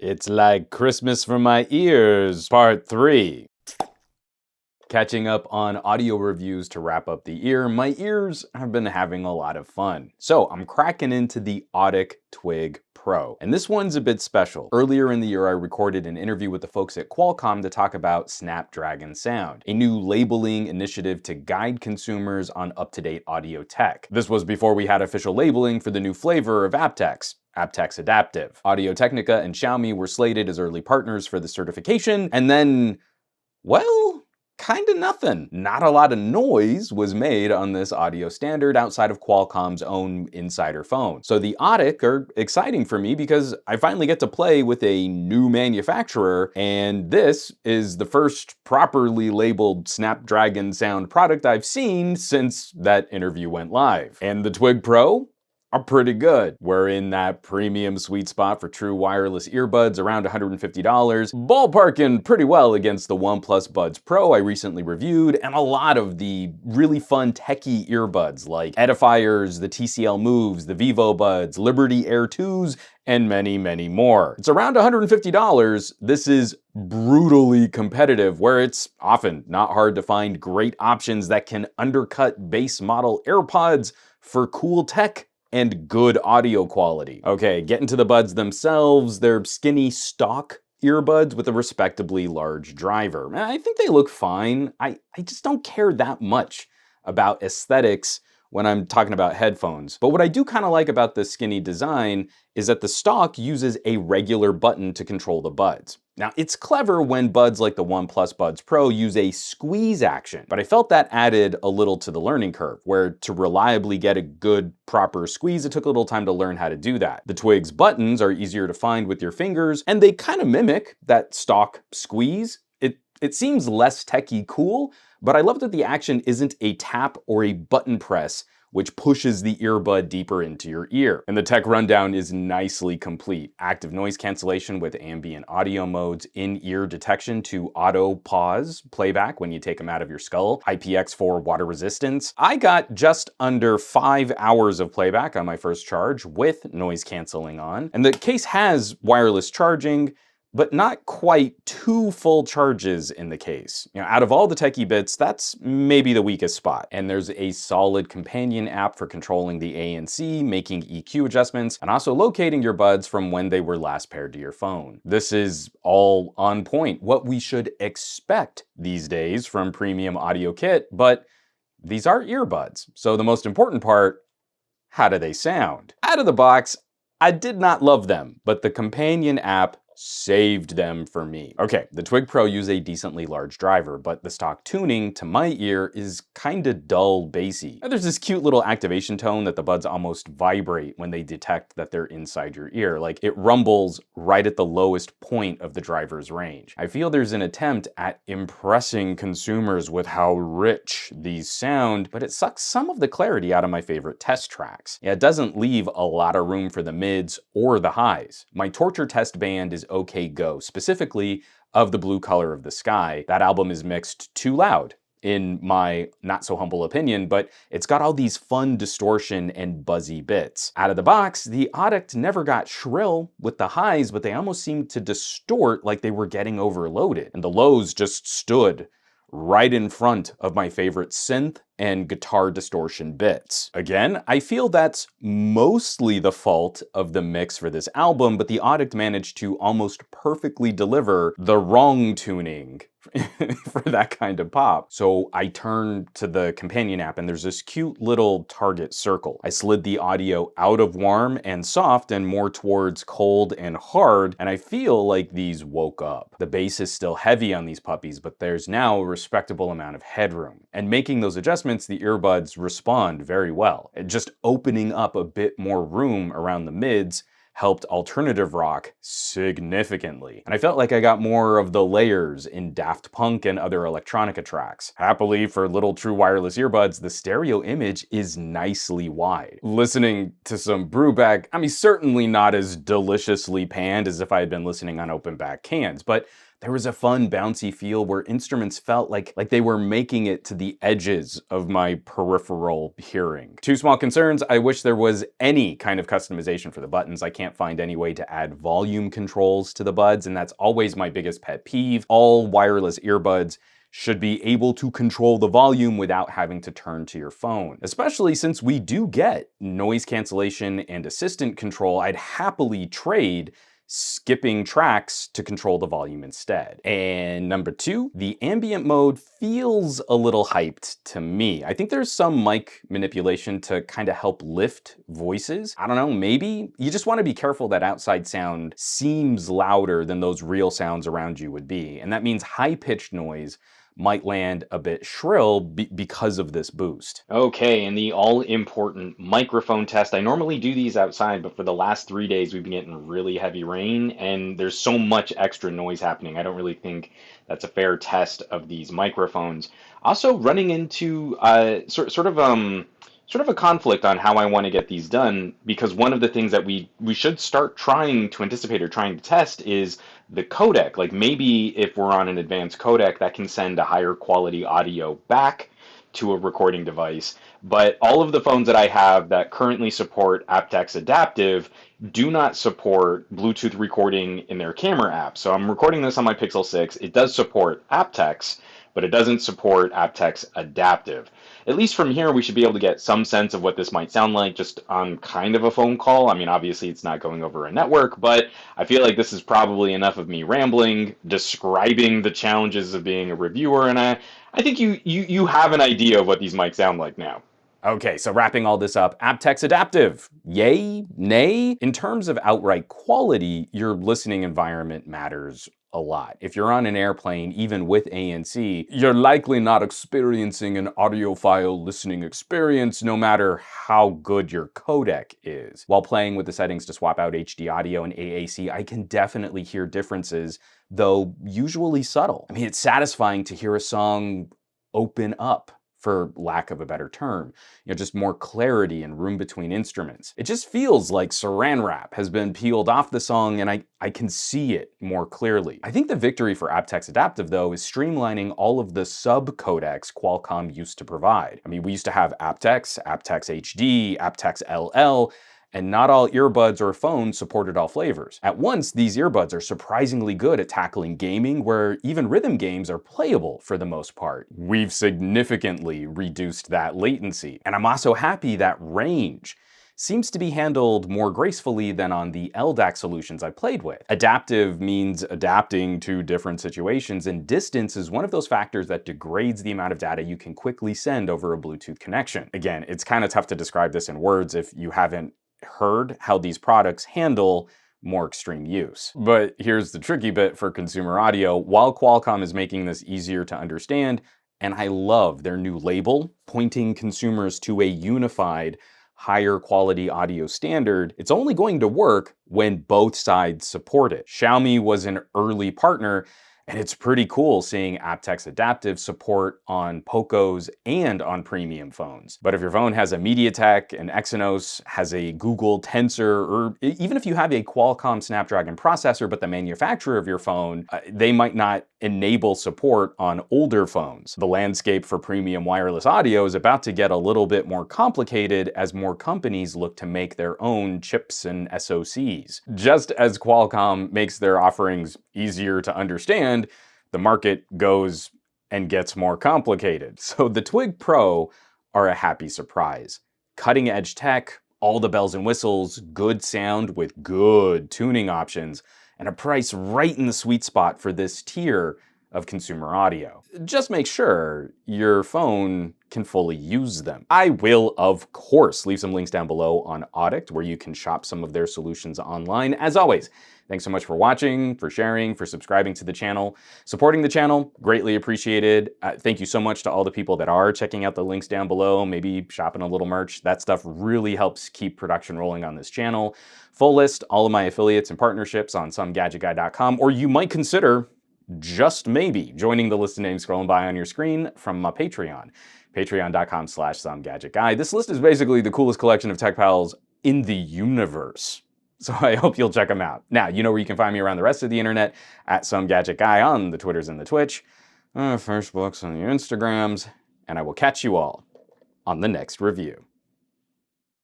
It's like Christmas for my ears, part 3. Catching up on audio reviews to wrap up the year, my ears have been having a lot of fun. So I'm cracking into the Oddict Twig Pro. And this one's a bit special. Earlier in the year, I recorded an interview with the folks at Qualcomm to talk about Snapdragon Sound, a new labeling initiative to guide consumers on up-to-date audio tech. This was before we had official labeling for the new flavor of aptX Adaptive. Audio-Technica and Xiaomi were slated as early partners for the certification, and then, well, kinda nothing. Not a lot of noise was made on this audio standard outside of Qualcomm's own insider phone. So the Oddict are exciting for me because I finally get to play with a new manufacturer, and this is the first properly labeled Snapdragon Sound product I've seen since that interview went live. And the Twig Pro are pretty good. We're in that premium sweet spot for true wireless earbuds, around $150, ballparking pretty well against the OnePlus Buds Pro I recently reviewed, and a lot of the really fun techie earbuds like Edifiers, the TCL Moves, the Vivo Buds, Liberty Air 2s, and many, many more. It's around $150. This is brutally competitive, where it's often not hard to find great options that can undercut base model AirPods for cool tech and good audio quality. Okay, getting to the buds themselves, they're skinny stock earbuds with a respectably large driver. I think they look fine. I just don't care that much about aesthetics when I'm talking about headphones. But what I do kind of like about the skinny design is that the stock uses a regular button to control the buds. Now, it's clever when buds like the OnePlus Buds Pro use a squeeze action, but I felt that added a little to the learning curve, where to reliably get a good, proper squeeze, it took a little time to learn how to do that. The Twig's buttons are easier to find with your fingers, and they kind of mimic that stock squeeze. It seems less techie cool, but I love that the action isn't a tap or a button press, which pushes the earbud deeper into your ear. And the tech rundown is nicely complete. Active noise cancellation with ambient audio modes, in-ear detection to auto-pause playback when you take them out of your skull, IPX4 water resistance. I got just under 5 hours of playback on my first charge with noise canceling on. And the case has wireless charging, but not quite 2 full charges in the case. Out of all the techie bits, that's maybe the weakest spot. And there's a solid companion app for controlling the ANC, making EQ adjustments, and also locating your buds from when they were last paired to your phone. This is all on point, what we should expect these days from premium audio kit, but these are earbuds. So the most important part, how do they sound? Out of the box, I did not love them, but the companion app saved them for me. Okay, the Twig Pro use a decently large driver, but the stock tuning to my ear is kinda dull bassy. There's this cute little activation tone that the buds almost vibrate when they detect that they're inside your ear, like it rumbles right at the lowest point of the driver's range. I feel there's an attempt at impressing consumers with how rich these sound, but it sucks some of the clarity out of my favorite test tracks. It doesn't leave a lot of room for the mids or the highs. My torture test band is OK Go, specifically of the Blue Color of the Sky. That album is mixed too loud, in my not so humble opinion, but it's got all these fun distortion and buzzy bits. Out of the box, the Oddict never got shrill with the highs, but they almost seemed to distort like they were getting overloaded. And the lows just stood right in front of my favorite synth and guitar distortion bits. Again, I feel that's mostly the fault of the mix for this album, but the Oddict managed to almost perfectly deliver the wrong tuning for that kind of pop. So I turned to the companion app and there's this cute little target circle. I slid the audio out of warm and soft and more towards cold and hard, and I feel like these woke up. The bass is still heavy on these puppies, but there's now a respectable amount of headroom. And making those adjustments, the earbuds respond very well. Just opening up a bit more room around the mids helped alternative rock significantly. And I felt like I got more of the layers in Daft Punk and other electronica tracks. Happily, for little true wireless earbuds, the stereo image is nicely wide. Listening to some brewback, I mean, certainly not as deliciously panned as if I had been listening on open back cans, but There was a fun, bouncy feel where instruments felt like they were making it to the edges of my peripheral hearing. Two small concerns: I wish there was any kind of customization for the buttons. I can't find any way to add volume controls to the buds, and that's always my biggest pet peeve. All wireless earbuds should be able to control the volume without having to turn to your phone. Especially since we do get noise cancellation and assistant control, I'd happily trade skipping tracks to control the volume instead. And number two, the ambient mode feels a little hyped to me. I think there's some mic manipulation to kind of help lift voices. I don't know, maybe you just want to be careful that outside sound seems louder than those real sounds around you would be. And that means high-pitched noise might land a bit shrill because of this boost. Okay, and the all-important microphone test. I normally do these outside, but for the last 3 days we've been getting really heavy rain, and there's so much extra noise happening. I don't really think that's a fair test of these microphones. Also running into sort of a conflict on how I want to get these done, because one of the things that we should start trying to anticipate or trying to test is the codec. Like maybe if we're on an advanced codec that can send a higher quality audio back to a recording device. But all of the phones that I have that currently support aptX Adaptive do not support Bluetooth recording in their camera app. So I'm recording this on my Pixel 6. It does support aptX, but it doesn't support aptX Adaptive. At least from here, we should be able to get some sense of what this might sound like just on kind of a phone call. I mean, obviously it's not going over a network, but I feel like this is probably enough of me rambling, describing the challenges of being a reviewer, and I think you have an idea of what these might sound like now. Okay, so wrapping all this up, aptX Adaptive, yay, nay? In terms of outright quality, your listening environment matters a lot. If you're on an airplane, even with ANC, you're likely not experiencing an audiophile listening experience, no matter how good your codec is. While playing with the settings to swap out HD audio and AAC, I can definitely hear differences, though usually subtle. I mean, it's satisfying to hear a song open up, for lack of a better term. You know, just more clarity and room between instruments. It just feels like saran wrap has been peeled off the song, and I can see it more clearly. I think the victory for aptX Adaptive, though, is streamlining all of the sub-codecs Qualcomm used to provide. I mean, we used to have aptX, aptX HD, aptX LL, and not all earbuds or phones supported all flavors. At once, these earbuds are surprisingly good at tackling gaming, where even rhythm games are playable for the most part. We've significantly reduced that latency. And I'm also happy that range seems to be handled more gracefully than on the LDAC solutions I played with. Adaptive means adapting to different situations, and distance is one of those factors that degrades the amount of data you can quickly send over a Bluetooth connection. Again, it's kind of tough to describe this in words if you haven't heard how these products handle more extreme use. But here's the tricky bit for consumer audio. While Qualcomm is making this easier to understand, and I love their new label pointing consumers to a unified, higher quality audio standard, it's only going to work when both sides support it. Xiaomi was an early partner, and it's pretty cool seeing aptX Adaptive support on Pocos and on premium phones. But if your phone has a MediaTek, an Exynos, has a Google Tensor, or even if you have a Qualcomm Snapdragon processor, but the manufacturer of your phone, they might not enable support on older phones. The landscape for premium wireless audio is about to get a little bit more complicated as more companies look to make their own chips and SoCs. Just as Qualcomm makes their offerings easier to understand, the market goes and gets more complicated. So the Twig Pro are a happy surprise. Cutting edge tech, all the bells and whistles, good sound with good tuning options, and a price right in the sweet spot for this tier of consumer audio. Just make sure your phone can fully use them. I will, of course, leave some links down below on Oddict, where you can shop some of their solutions online. As always, thanks so much for watching, for sharing, for subscribing to the channel. Supporting the channel, greatly appreciated. Thank you so much to all the people that are checking out the links down below, maybe shopping a little merch. That stuff really helps keep production rolling on this channel. Full list, all of my affiliates and partnerships on SomeGadgetGuy.com, or you might consider, just maybe, joining the list of names scrolling by on your screen from my Patreon. Patreon.com/SomeGadgetGuy. This list is basically the coolest collection of tech pals in the universe. So I hope you'll check them out. Now, you know where you can find me around the rest of the internet, at SomeGadgetGuy on the Twitters and the Twitch, Facebooks and the Instagrams, and I will catch you all on the next review.